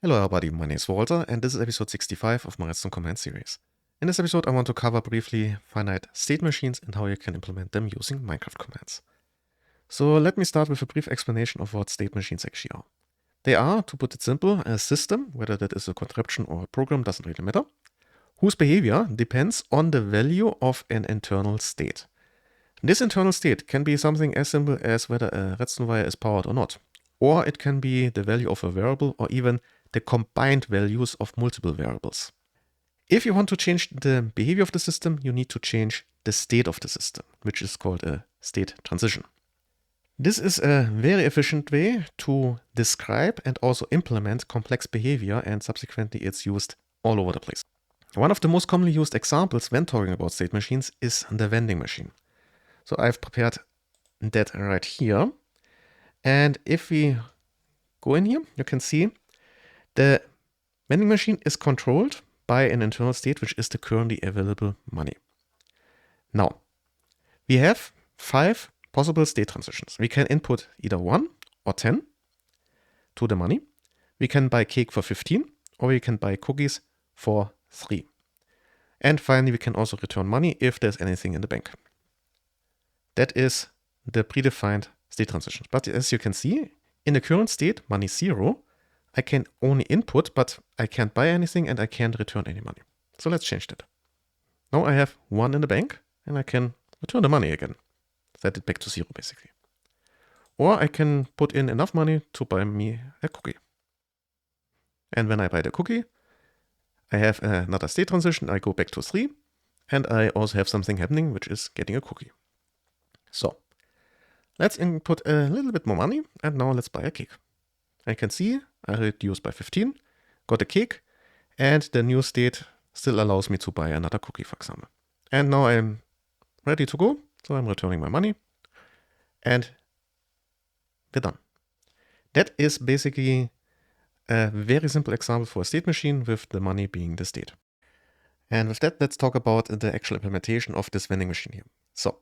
Hello everybody, my name is Walter and this is episode 65 of my Redstone Commands Series. In this episode I want to cover briefly finite state machines and how you can implement them using Minecraft commands. So let me start with a brief explanation of what state machines actually are. They are, to put it simple, a system, whether that is a contraption or a program doesn't really matter, whose behavior depends on the value of an internal state. This internal state can be something as simple as whether a redstone wire is powered or not, or it can be the value of a variable or even the combined values of multiple variables. If you want to change the behavior of the system, you need to change the state of the system, which is called a state transition. This is a very efficient way to describe and also implement complex behavior, and subsequently it's used all over the place. One of the most commonly used examples when talking about state machines is the vending machine. So I've prepared that right here. And if we go in here, you can see the vending machine is controlled by an internal state, which is the currently available money. Now, we have 5 possible state transitions. We can input either 1 or 10 to the money. We can buy cake for 15, or we can buy cookies for 3. And finally, we can also return money if there's anything in the bank. That is the predefined state transitions. But as you can see, in the current state, money 0, I can only input, but I can't buy anything and I can't return any money. So let's change that. Now I have 1 in the bank and I can return the money again. Set it back to 0 basically. Or I can put in enough money to buy me a cookie. And when I buy the cookie, I have another state transition. I go back to 3 and I also have something happening, which is getting a cookie. So let's input a little bit more money and now let's buy a cake. I can see I reduced by 15, got a cake, and the new state still allows me to buy another cookie, for example. And now I'm ready to go, so I'm returning my money, and we're done. That is basically a very simple example for a state machine with the money being the state. And with that, let's talk about the actual implementation of this vending machine here. So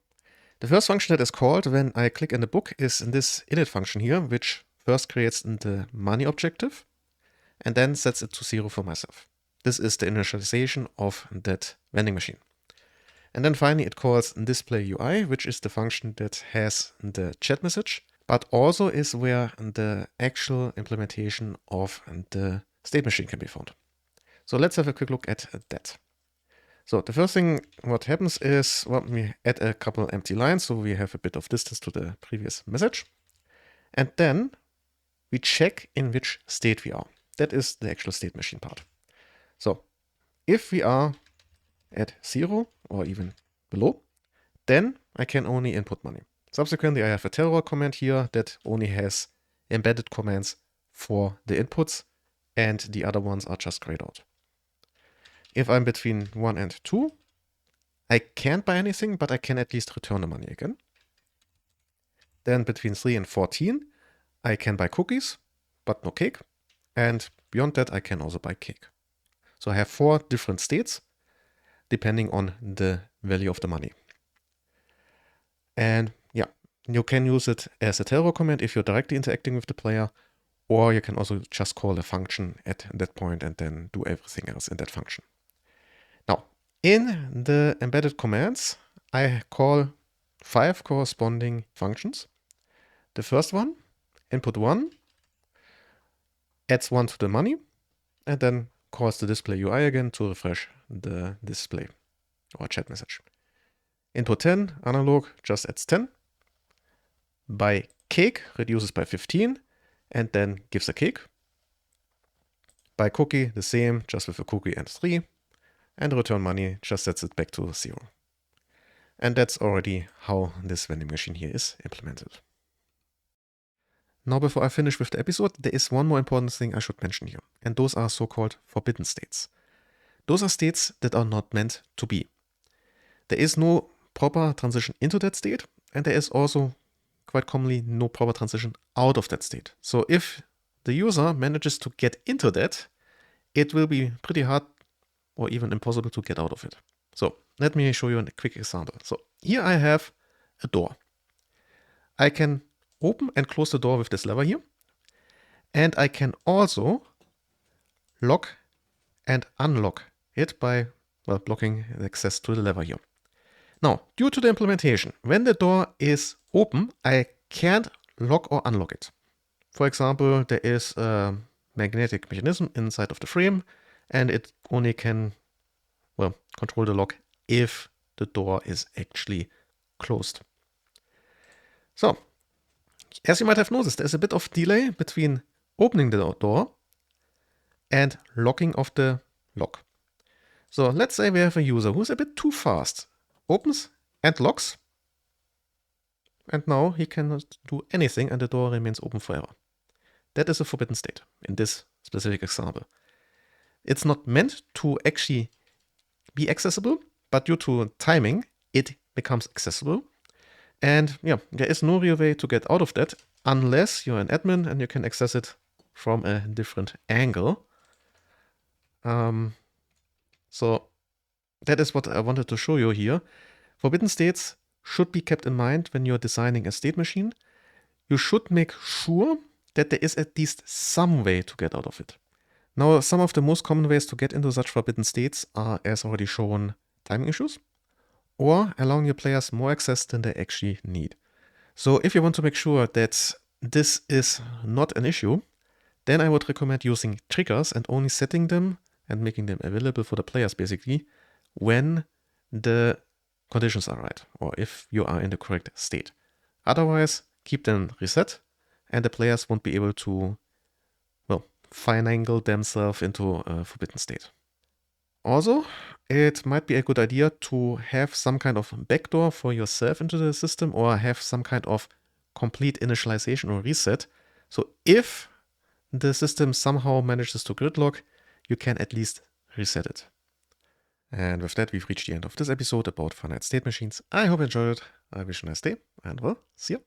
the first function that is called when I click in the book is this init function here, which first creates the money objective and then sets it to 0 for myself. This is the initialization of that vending machine. And then finally it calls display UI, which is the function that has the chat message, but also is where the actual implementation of the state machine can be found. So let's have a quick look at that. So the first thing what happens is, well, we add a couple empty lines, so we have a bit of distance to the previous message. And then we check in which state we are. That is the actual state machine part. So if we are at 0 or even below, then I can only input money. Subsequently, I have a terror command here that only has embedded commands for the inputs, and the other ones are just grayed out. If I'm between 1 and 2, I can't buy anything, but I can at least return the money again. Then between 3 and 14, I can buy cookies, but no cake. And beyond that, I can also buy cake. So I have 4 different states, depending on the value of the money. And yeah, you can use it as a terror command if you're directly interacting with the player, or you can also just call a function at that point and then do everything else in that function. Now, in the embedded commands, I call 5 corresponding functions. The first one, input 1, adds 1 to the money, and then calls the display UI again to refresh the display or chat message. Input 10, analog, just adds 10. Buy cake, reduces by 15, and then gives a cake. Buy cookie, the same, just with a cookie and 3. And return money, just sets it back to 0. And that's already how this vending machine here is implemented. Now, before I finish with the episode, there is one more important thing I should mention here, and those are so-called forbidden states. Those are states that are not meant to be. There is no proper transition into that state, and there is also quite commonly no proper transition out of that state. So if the user manages to get into that, it will be pretty hard or even impossible to get out of it. So let me show you a quick example. So here I have a door. I can open and close the door with this lever here. And I can also lock and unlock it by, well, blocking the access to the lever here. Now, due to the implementation, when the door is open, I can't lock or unlock it. For example, there is a magnetic mechanism inside of the frame, and it only can, well, control the lock if the door is actually closed. So, as you might have noticed, there's a bit of delay between opening the door and locking of the lock. So let's say we have a user who's a bit too fast, opens and locks, and now he cannot do anything and the door remains open forever. That is a forbidden state in this specific example. It's not meant to actually be accessible, but due to timing, it becomes accessible. And yeah, there is no real way to get out of that unless you're an admin and you can access it from a different angle. So that is what I wanted to show you here. Forbidden states should be kept in mind when you're designing a state machine. You should make sure that there is at least some way to get out of it. Now, some of the most common ways to get into such forbidden states are, as already shown, timing issues, or allowing your players more access than they actually need. So if you want to make sure that this is not an issue, then I would recommend using triggers and only setting them and making them available for the players basically when the conditions are right, or if you are in the correct state. Otherwise, keep them reset and the players won't be able to, well, finagle themselves into a forbidden state. Also, it might be a good idea to have some kind of backdoor for yourself into the system or have some kind of complete initialization or reset. So if the system somehow manages to gridlock, you can at least reset it. And with that, we've reached the end of this episode about finite state machines. I hope you enjoyed it. I wish you a nice day and well, see you.